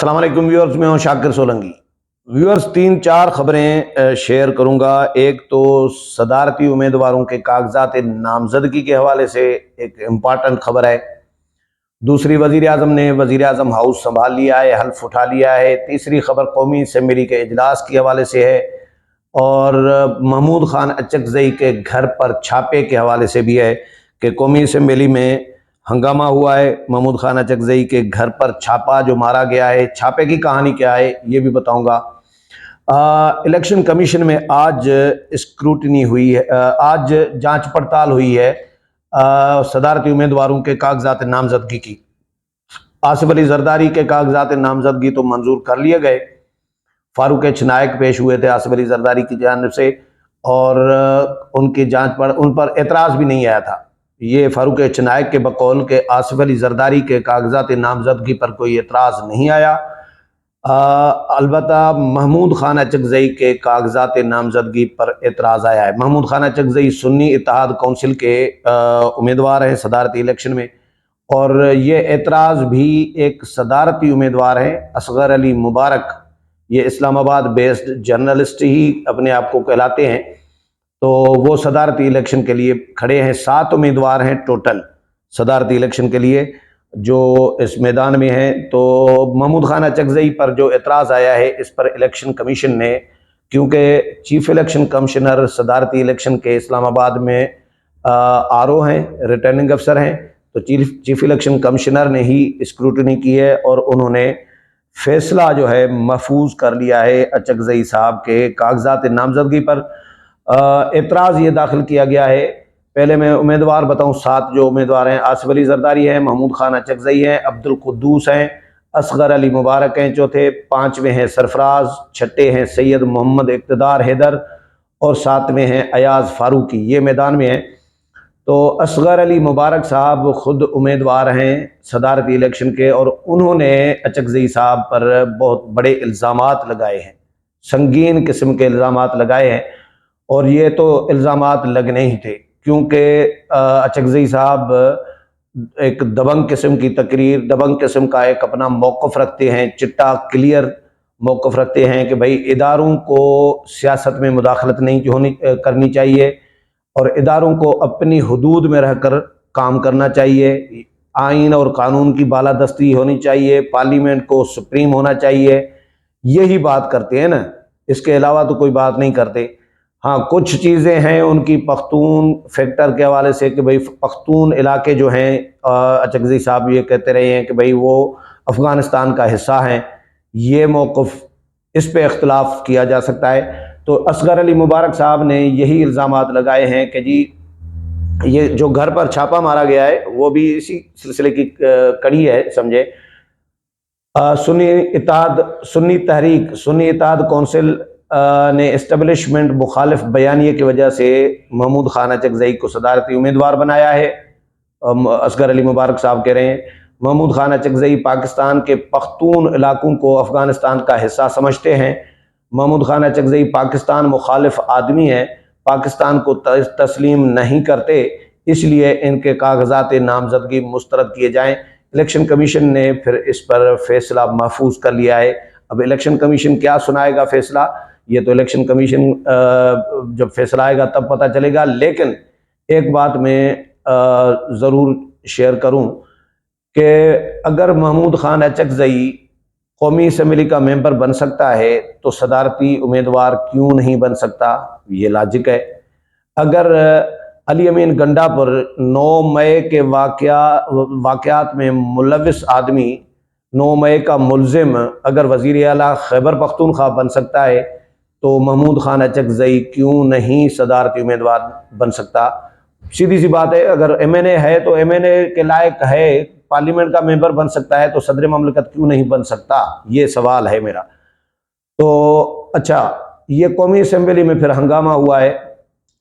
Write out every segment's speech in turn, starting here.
अस्सलाम वालेकुम व्यूअर्स, मैं हूं शाकिर सोलंकी। व्यूअर्स, 3-4 खबरें शेयर करूंगा। एक तो सदारती उम्मीदवारों के कागजात नामजदगी के हवाले से एक इम्पॉर्टेंट खबर है। दूसरी, वजीर आजम ने वजीर आजम हाउस संभाल लिया है, हल्फ उठा लिया है। तीसरी खबर कौमी असम्बली के इजलास के हवाले से है और महमूद खान अचकजई के घर पर छापे के हवाले से भी है कि कौमी असम्बली में हंगामा हुआ है। महमूद खान अचकजई के घर पर छापा जो मारा गया है, छापे की कहानी क्या है ये भी बताऊंगा। इलेक्शन कमीशन में आज स्क्रूटनी हुई है, आज जांच पड़ताल हुई है सदारती उम्मीदवारों के कागजात नामजदगी की। आसिफ अली जरदारी के कागजात नामजदगी तो मंजूर कर लिए गए। फारूक नायक पेश हुए थे आसिफ अली जरदारी की जानिब से और उनकी जांच पर उन पर एतराज़ भी नहीं आया था। ये फारूक नायक के बकौल के आसिफ अली जरदारी के कागजात नामजदगी पर कोई एतराज़ नहीं आया। अलबत्ता महमूद खान अचकजई के कागजात नामजदगी पर एतराज़ आया है। महमूद खान अचकजई सुन्नी इत्तेहाद कौंसिल के उम्मीदवार हैं सदारती इलेक्शन में, और ये एतराज़ भी एक सदारती उम्मीदवार हैं असगर अली मुबारक। ये इस्लामाबाद बेस्ड जर्नलिस्ट ही अपने आप को कहलाते हैं, तो वो सदारती इलेक्शन के लिए खड़े हैं। 7 उम्मीदवार हैं टोटल सदारती इलेक्शन के लिए जो इस मैदान में हैं। तो महमूद खान अचकजई पर जो एतराज़ आया है, इस पर इलेक्शन कमीशन ने, क्योंकि चीफ इलेक्शन कमिश्नर सदारती इलेक्शन के इस्लामाबाद में RO हैं, रिटर्निंग अफसर हैं, तो चीफ इलेक्शन कमिश्नर ने ही स्क्रूटनी की है और उन्होंने फैसला जो है महफूज कर लिया है अचकजई साहब के कागजात नामजदगी पर। एतराज़ ये दाखिल किया गया है। पहले मैं उम्मीदवार बताऊं, 7 जो उम्मीदवार हैं, आसिफ अली जरदारी हैं, महमूद खान अचकजई हैं, अब्दुल कुद्दूस हैं, असगर अली मुबारक हैं चौथे, 5वें हैं सरफराज, 6ठे हैं सैयद मोहम्मद इक़्तिदार हैदर और 7वें हैं अयाज फारूकी। ये मैदान में हैं। तो असगर अली मुबारक साहब खुद उम्मीदवार हैं सदारती इलेक्शन के और उन्होंने अचकजई साहब पर बहुत बड़े इल्ज़ामात लगाए हैं, संगीन किस्म के इल्ज़ामात लगाए हैं। और ये तो इल्ज़ामात लगने ही थे, क्योंकि अचकजई साहब एक दबंग किस्म की तकरीर, दबंग किस्म का एक अपना मौक़िफ़ रखते हैं, चिट्टा क्लियर मौक़िफ़ रखते हैं कि भाई इदारों को सियासत में मुदाखलत नहीं करनी चाहिए और इदारों को अपनी हुदूद में रहकर काम करना चाहिए। आइन और कानून की बालादस्ती होनी चाहिए, पार्लियामेंट को सुप्रीम होना चाहिए, यही बात करते हैं ना, इसके अलावा तो कोई बात नहीं करते। हाँ, कुछ चीज़ें हैं उनकी पख्तून फैक्टर के हवाले से कि भाई पख्तून इलाके जो हैं, अचकजई साहब ये कहते रहे हैं कि भाई वो अफ़गानिस्तान का हिस्सा हैं। ये मौक़िफ़, इस पे इख्तलाफ किया जा सकता है। तो असगर अली मुबारक साहब ने यही इल्ज़ामात लगाए हैं कि जी ये जो घर पर छापा मारा गया है वो भी इसी सिलसिले की कड़ी है, समझे। सुन्नी इत्तेहाद कौंसिल ने इस्टेब्लिशमेंट मुखालिफ बयानिए की वजह से महमूद खान अचकजई को सदारती उम्मीदवार बनाया है। असगर अली मुबारक साहब कह रहे हैं महमूद खान अचकजई पाकिस्तान के पख्तून इलाकों को अफ़गानिस्तान का हिस्सा समझते हैं। महमूद खान अचकजई पाकिस्तान मुखालिफ आदमी हैं, पाकिस्तान को तस्लीम नहीं करते, इसलिए इनके कागजात नामजदगी मुस्तरद किए जाएँ। इलेक्शन कमीशन ने फिर इस पर फैसला महफूज कर लिया है। अब इलेक्शन कमीशन क्या सुनाएगा फैसला, ये तो इलेक्शन कमीशन जब फैसला आएगा तब पता चलेगा। लेकिन एक बात मैं ज़रूर शेयर करूं कि अगर महमूद खान अचकजई कौमी असम्बली का मेंबर बन सकता है तो सदारती उम्मीदवार क्यों नहीं बन सकता, ये लॉजिक है। अगर अली अमीन गंडापुर 9 मई के वाक़यात में मुलविस आदमी, 9 मई का मुलजिम अगर वज़ीर आला खैबर पख्तूनख्वा बन सकता है तो महमूद खान अचकजई क्यों नहीं सदारती उम्मीदवार बन सकता। सीधी सी बात है, अगर MNA है तो MNA के लायक है, पार्लियामेंट का मेंबर बन सकता है, तो सदर ममलकत क्यों नहीं बन सकता, ये सवाल है मेरा। तो अच्छा, ये कौमी असम्बली में फिर हंगामा हुआ है।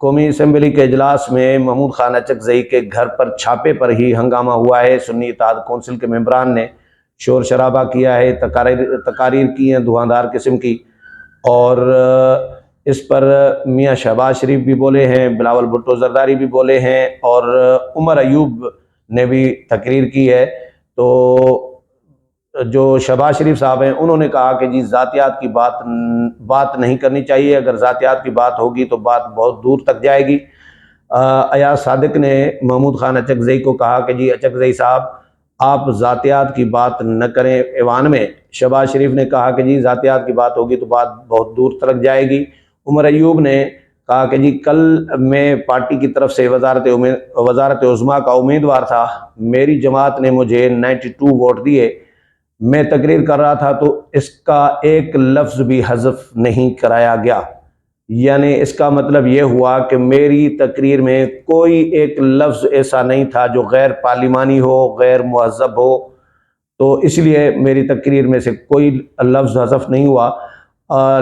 कौमी असम्बली के इजलास में महमूद खान अचकजई के घर पर छापे पर ही हंगामा हुआ है। सुन्नी इत्तेहाद कौंसिल के मेंबरान ने शोर शराबा किया है, तकारीर की हैं धुआंधार किस्म की, और इस पर मियाँ शहबाज शरीफ भी बोले हैं, बिलावल भुट्टो जरदारी भी बोले हैं और उमर अयूब ने भी तकरीर की है। तो जो शहबाज शरीफ साहब हैं उन्होंने कहा कि जी ज़ातियात की बात नहीं करनी चाहिए, अगर ज़ातियात की बात होगी तो बात बहुत दूर तक जाएगी। अयाज सादिक ने महमूद खान अचकज़ई को कहा कि जी अचकज़ई साहब आप ज़ातियात की बात न करें ऐवान में। शहबाज शरीफ ने कहा कि जी ज़ातियात की बात होगी तो बात बहुत दूर तक जाएगी। उमर अयूब ने कहा कि जी कल मैं पार्टी की तरफ से वज़ारत उज़्मा का उम्मीदवार था, मेरी जमात ने मुझे 92 वोट दिए, मैं तकरीर कर रहा था तो इसका एक लफ्ज़ भी हज़फ नहीं कराया गया। यानी इसका मतलब ये हुआ कि मेरी तकरीर में कोई एक लफ्ज़ ऐसा नहीं था जो गैर पार्लिमानी हो, गैर मुहज़्ज़ब हो, तो इसलिए मेरी तकरीर में से कोई लफ्ज़ हज़फ नहीं हुआ।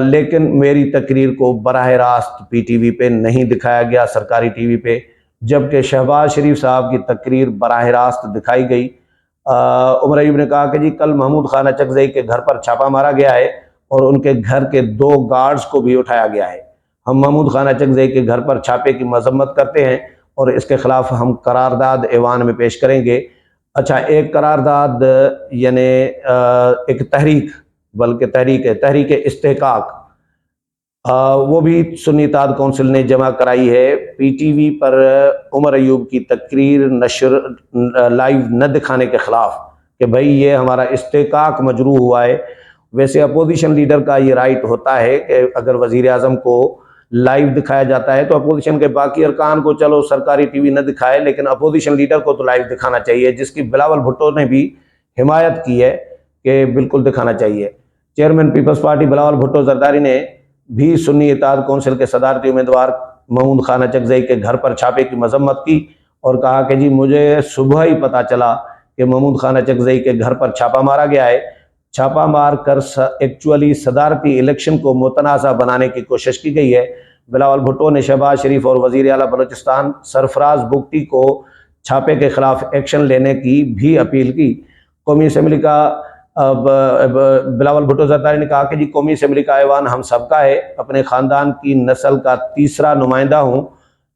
लेकिन मेरी तकरीर को बराह रास्त पीटीवी पे नहीं दिखाया गया, सरकारी टीवी पे, जबकि शहबाज शरीफ साहब की तकरीर बराह रास्त दिखाई गई। उमर अयूब ने कहा कि जी कल महमूद खान अचकज़ई के घर पर छापा मारा गया है और उनके घर के 2 गार्ड्स को भी उठाया गया है। हम महमूद खान अचकज़ई के घर पर छापे की मजम्मत करते हैं और इसके खिलाफ हम करारदाद ऐवान में पेश करेंगे। अच्छा, एक करारदाद यानी एक तहरीक, बल्कि तहरीक है, तहरीक इस्तेहकाक, वो भी सुन्नी इत्तेहाद कौंसिल ने जमा कराई है। पीटीवी पर उमर अयूब की तकरीर नशर लाइव न दिखाने के खिलाफ कि भाई ये हमारा इस्तेहकाक मजरूह हुआ है। वैसे अपोजिशन लीडर का ये राइट होता है कि अगर वज़ीर आज़म को लाइव दिखाया जाता है तो अपोजिशन के बाकी अरकान को चलो सरकारी टीवी न दिखाए, लेकिन अपोजिशन लीडर को तो लाइव दिखाना चाहिए, जिसकी बिलावल भुट्टो ने भी हिमायत की है कि बिल्कुल दिखाना चाहिए। चेयरमैन पीपल्स पार्टी बिलावल भुट्टो जरदारी ने भी सुन्नी इत्तेहाद कौंसिल के सदारती उम्मीदवार महमूद खान अचकज़ई के घर पर छापे की मजम्मत की और कहा कि जी मुझे सुबह ही पता चला कि महमूद खान अचकज़ई के घर पर छापा मारा गया है। छापा मार कर एक्चुअली सदारती इलेक्शन को मुतनाज़ा बनाने की कोशिश की गई है। बिलावल भुट्टो ने शहबाज शरीफ और वज़ीर आला बलूचिस्तान सरफराज बुगटी को छापे के खिलाफ एक्शन लेने की भी अपील की। कौमी असम्बली का बिलावल भुट्टो जरदारी ने कहा कि जी कौमी असम्बली का ऐवान हम सबका है, अपने ख़ानदान की नस्ल का तीसरा नुमाइंदा हूँ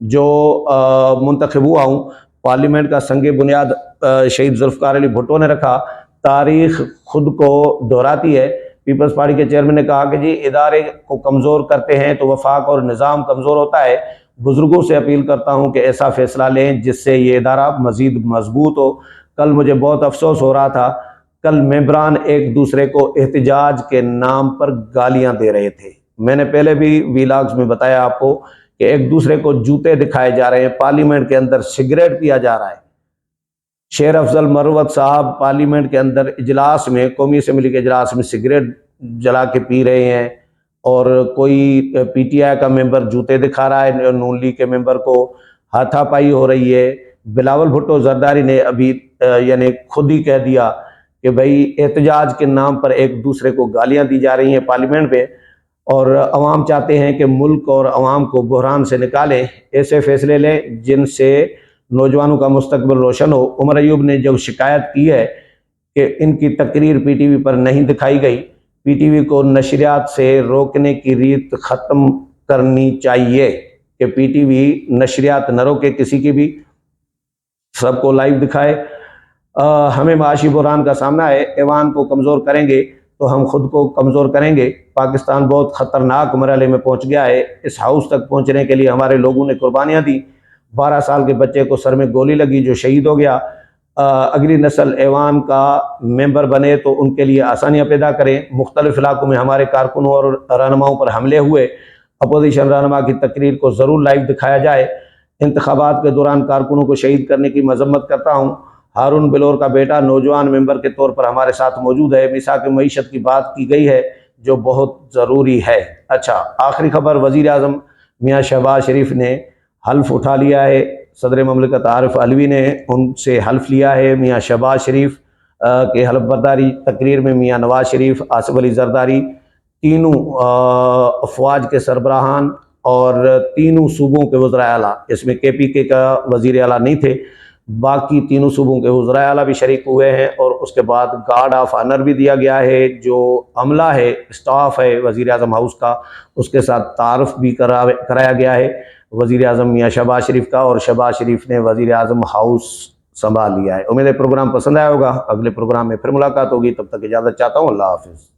जो मुंतखब हुआ हूँ। पार्लियामेंट का संग बुनियाद शहीद जुल्फ़िकार अली भुट्टो ने रखा। तारीख खुद को दोहराती है। पीपल्स पार्टी के चेयरमैन ने कहा कि जी इदारे को कमज़ोर करते हैं तो वफाक और निज़ाम कमज़ोर होता है। बुज़ुर्गों से अपील करता हूँ कि ऐसा फ़ैसला लें जिससे ये इदारा मज़ीद मजबूत हो। कल मुझे बहुत अफसोस हो रहा था, कल मेंबरान एक दूसरे को एहतजाज के नाम पर गालियां दे रहे थे। मैंने पहले भी वीलॉग्स में बताया आपको कि एक दूसरे को जूते दिखाए जा रहे हैं, पार्लियामेंट के अंदर सिगरेट पिया जा रहा है। शेर अफजल मरवत साहब पार्लियामेंट के अंदर इजलास में, कौमी असम्बली के इजलास में सिगरेट जला के पी रहे हैं और कोई पीटीआई का मेंबर जूते दिखा रहा है, नून लीग के मेंबर को हाथापाई हो रही है। बिलावल भुट्टो जरदारी ने अभी यानी खुद ही कह दिया कि भाई एहतजाज के नाम पर एक दूसरे को गालियां दी जा रही हैं पार्लियामेंट में और अवाम चाहते हैं कि मुल्क और अवाम को बहरान से निकालें, ऐसे फैसले लें जिनसे नौजवानों का मुस्तकबिल रोशन हो। उमर अयूब ने जो शिकायत की है कि इनकी तकरीर पीटीवी पर नहीं दिखाई गई, पीटीवी को नशरियात से रोकने की रीत ख़त्म करनी चाहिए कि पीटीवी नशरियात न रोके किसी की भी, सबको लाइव दिखाए। हमें माशी बहरान का सामना है, ऐवान को कमज़ोर करेंगे तो हम खुद को कमज़ोर करेंगे। पाकिस्तान बहुत ख़तरनाक मरहले में पहुँच गया है। इस हाउस तक पहुँचने के लिए हमारे लोगों ने कुर्बानियाँ दी। 12 साल के बच्चे को सर में गोली लगी जो शहीद हो गया। अगली नस्ल ऐवान का मेंबर बने तो उनके लिए आसानियाँ पैदा करें। मुख्तलिफ इलाकों में हमारे कारकुनों और रहनुमाओं पर हमले हुए, अपोजिशन रहनुमा की तकरीर को ज़रूर लाइव दिखाया जाए। इंतखाबात के दौरान कारकुनों को शहीद करने की मजम्मत करता हूँ। हारून बिलोर का बेटा नौजवान मेंबर के तौर पर हमारे साथ मौजूद है। मिसाक मईशत की बात की गई है जो बहुत ज़रूरी है। अच्छा, आखिरी खबर, वज़ीर आज़म मियाँ शहबाज शरीफ ने हल्फ उठा लिया है। सदर ममलिकत आरिफ अलवी ने उनसे हल्फ लिया है। मियाँ शहबाज शरीफ के हल्फ बर्दारी तकरीर में मियाँ नवाज शरीफ, आसिफ अली जरदारी, तीनों अफवाज के सरबराहान और तीनों सूबों के वज़राए आला, इसमें KPK का वज़ीर आला नहीं थे, बाकी तीनों सूबों के वज़राए आला भी शरीक हुए हैं। और उसके बाद गार्ड ऑफ ऑनर भी दिया गया है। जो अमला है, स्टाफ है वज़ीर आज़म हाउस का, उसके साथ तारुफ भी कराया गया है वज़ीर आज़म मियाँ शहबाज शरीफ का, और शहबाज शरीफ ने वज़ीर आज़म हाउस संभाल लिया है। उम्मीद है प्रोग्राम पसंद आया होगा। अगले प्रोग्राम में फिर मुलाकात होगी, तब तक इजाज़त चाहता हूँ। अल्लाह हाफिज़।